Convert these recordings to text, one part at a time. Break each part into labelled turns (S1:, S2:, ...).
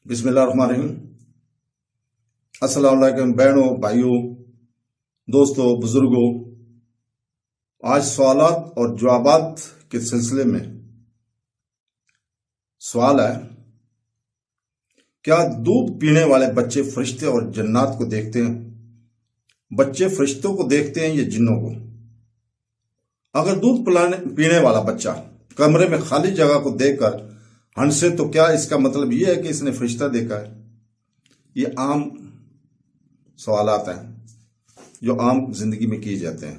S1: بسم اللہ الرحمن الرحیم۔ السلام علیکم بہنوں، بھائیوں، دوستوں، بزرگوں۔ آج سوالات اور جوابات کے سلسلے میں سوال ہے، کیا دودھ پینے والے بچے فرشتے اور جنات کو دیکھتے ہیں؟ بچے فرشتوں کو دیکھتے ہیں یا جنوں کو؟ اگر دودھ پینے والا بچہ کمرے میں خالی جگہ کو دیکھ کر ہنسے تو کیا اس کا مطلب یہ ہے کہ اس نے فرشتہ دیکھا ہے؟ یہ عام سوالات ہیں جو عام زندگی میں کیے جاتے ہیں۔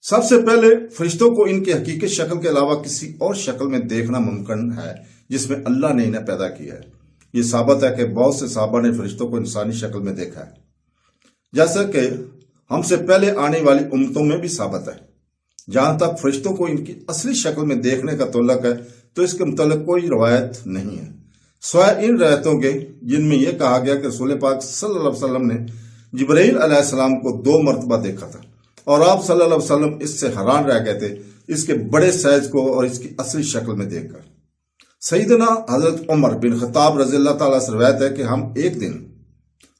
S1: سب سے پہلے فرشتوں کو ان کی حقیقی شکل کے علاوہ کسی اور شکل میں دیکھنا ممکن ہے جس میں اللہ نے انہیں پیدا کیا ہے۔ یہ ثابت ہے کہ بہت سے صحابہ نے فرشتوں کو انسانی شکل میں دیکھا ہے، جیسا کہ ہم سے پہلے آنے والی امتوں میں بھی ثابت ہے۔ جہاں تک فرشتوں کو ان کی اصلی شکل میں دیکھنے کا تعلق ہے تو اس کے متعلق کوئی روایت نہیں ہے، سوائے ان روایتوں کے جن میں یہ کہا گیا کہ رسول پاک صلی اللہ علیہ وسلم نے جبرائیل علیہ السلام کو 2 مرتبہ دیکھا تھا، اور آپ صلی اللہ علیہ وسلم اس سے حیران رہ گئے تھے، اس کے بڑے سائز کو اور اس کی اصلی شکل میں دیکھ کر۔ سیدنا حضرت عمر بن خطاب رضی اللہ تعالیٰ سے روایت ہے کہ ہم ایک دن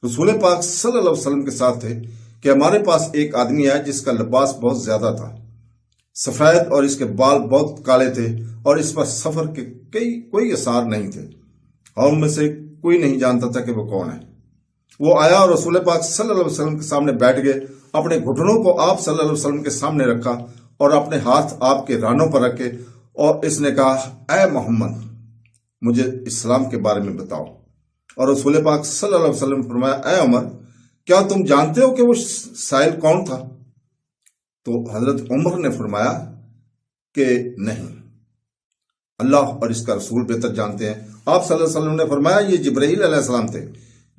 S1: رسول پاک صلی اللہ علیہ وسلم کے ساتھ تھے کہ ہمارے پاس ایک آدمی آیا جس کا لباس بہت زیادہ تھا، سفید، اور اس کے بال بہت کالے تھے، اور اس پر سفر کے کوئی اثار نہیں تھے، اور ان میں سے کوئی نہیں جانتا تھا کہ وہ کون ہے۔ وہ آیا اور رسول پاک صلی اللہ علیہ وسلم کے سامنے بیٹھ گئے، اپنے گھٹنوں کو آپ صلی اللہ علیہ وسلم کے سامنے رکھا اور اپنے ہاتھ آپ کے رانوں پر رکھے، اور اس نے کہا، اے محمد، مجھے اسلام کے بارے میں بتاؤ۔ اور رسول پاک صلی اللہ علیہ وسلم نے فرمایا، اے عمر، کیا تم جانتے ہو کہ وہ سائل کون تھا؟ تو حضرت عمر نے فرمایا کہ نہیں، اللہ اور اس کا رسول بہتر جانتے ہیں۔ آپ صلی اللہ علیہ وسلم نے فرمایا، یہ جبرائیل علیہ السلام تھے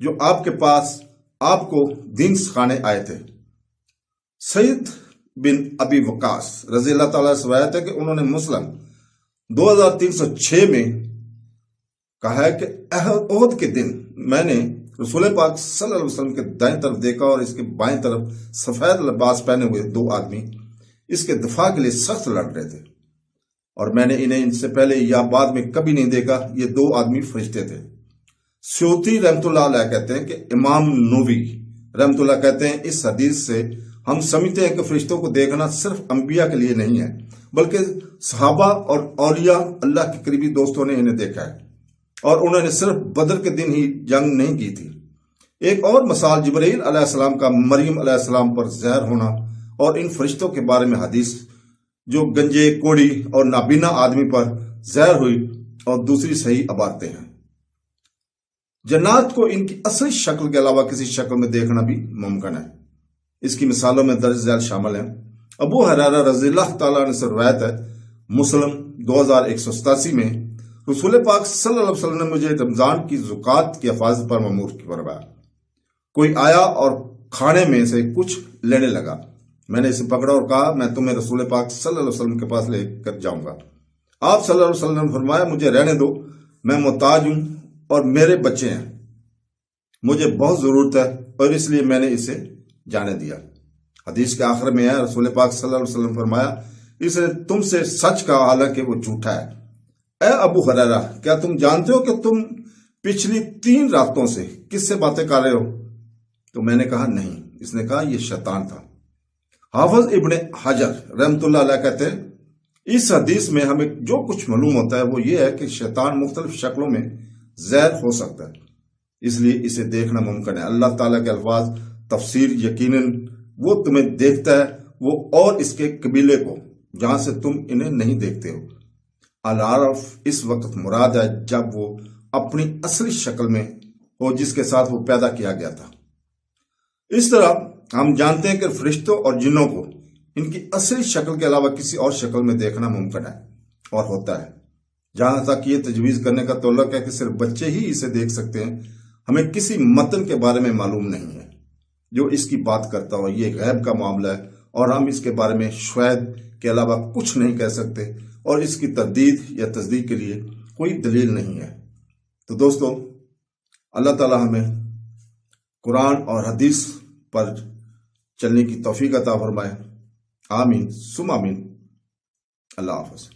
S1: جو آپ کے پاس آپ کو دین سکھانے آئے تھے۔ سعید بن ابی وقاص رضی اللہ تعالیٰ سے روایت ہے کہ انہوں نے مسلم 2306 میں کہا ہے کہ احد کے دن میں نے رسول پاک صلی اللہ علیہ وسلم کے دائیں طرف دیکھا، اور اس کے بائیں طرف سفید لباس پہنے ہوئے 2 آدمی اس کے دفاع کے لیے سخت لڑ رہے تھے، اور میں نے انہیں ان سے پہلے یا بعد میں کبھی نہیں دیکھا۔ یہ 2 آدمی فرشتے تھے۔ سیوطی رحمت اللہ علیہ کہتے ہیں کہ امام نووی رحمت اللہ کہتے ہیں، اس حدیث سے ہم سمجھتے ہیں کہ فرشتوں کو دیکھنا صرف انبیاء کے لیے نہیں ہے، بلکہ صحابہ اور اولیاء اللہ کے قریبی دوستوں نے انہیں دیکھا ہے، اور انہوں نے صرف بدر کے دن ہی جنگ نہیں کی تھی۔ ایک اور مثال جبرائیل علیہ السلام کا مریم علیہ السلام پر زہر ہونا، اور ان فرشتوں کے بارے میں حدیث جو گنجے، کوڑی اور نابینا آدمی پر زہر ہوئی، اور دوسری صحیح عبارتیں ہیں۔ جنات کو ان کی اصلی شکل کے علاوہ کسی شکل میں دیکھنا بھی ممکن ہے۔ اس کی مثالوں میں درج ذیل شامل ہیں۔ ابو ہریرہ رضی اللہ تعالیٰ عنہ سے روایت ہے، مسلم 2187 میں رسول پاک صلی اللہ علیہ وسلم نے مجھے رمضان کی زکوٰۃ کی حفاظت پر مأمور فرمایا۔ کوئی آیا اور کھانے میں سے کچھ لینے لگا، میں نے اسے پکڑا اور کہا، میں تمہیں رسول پاک صلی اللہ علیہ وسلم کے پاس لے کر جاؤں گا۔ آپ صلی اللہ علیہ وسلم نے فرمایا، مجھے رہنے دو، میں محتاج ہوں اور میرے بچے ہیں، مجھے بہت ضرورت ہے، اور اس لیے میں نے اسے جانے دیا۔ حدیث کے آخر میں ہے، رسول پاک صلی اللہ علیہ وسلم فرمایا، اس نے تم سے سچ کہا حالانکہ وہ جھوٹا ہے۔ اے ابو ہریرہ، کیا تم جانتے ہو کہ تم پچھلی 3 راتوں سے کس سے باتیں کر رہے ہو؟ تو میں نے کہا نہیں۔ اس نے کہا، یہ شیطان تھا۔ حافظ ابن حجر رحمت اللہ علیہ کہتے ہیں، اس حدیث میں ہمیں جو کچھ معلوم ہوتا ہے وہ یہ ہے کہ شیطان مختلف شکلوں میں ظاہر ہو سکتا ہے، اس لیے اسے دیکھنا ممکن ہے۔ اللہ تعالیٰ کے الفاظ تفسیر، یقیناً وہ تمہیں دیکھتا ہے، وہ اور اس کے قبیلے کو جہاں سے تم انہیں نہیں دیکھتے ہو۔ العارف اس وقت مراد ہے جب وہ اپنی اصلی شکل میں ہو جس کے ساتھ وہ پیدا کیا گیا تھا۔ اس طرح ہم جانتے ہیں کہ فرشتوں اور جنوں کو ان کی اصلی شکل کے علاوہ کسی اور شکل میں دیکھنا ممکن ہے اور ہوتا ہے۔ جہاں تک یہ تجویز کرنے کا تعلق ہے کہ صرف بچے ہی اسے دیکھ سکتے ہیں، ہمیں کسی متن کے بارے میں معلوم نہیں ہے جو اس کی بات کرتا ہو۔ یہ غیب کا معاملہ ہے، اور ہم اس کے بارے میں شاید کے علاوہ کچھ نہیں کہہ سکتے، اور اس کی تردید یا تصدیق کے لیے کوئی دلیل نہیں ہے۔ تو دوستو، اللہ تعالیٰ ہمیں قرآن اور حدیث پر چلنے کی توفیق عطا فرمائے۔ آمین ثم آمین۔ اللہ حافظ۔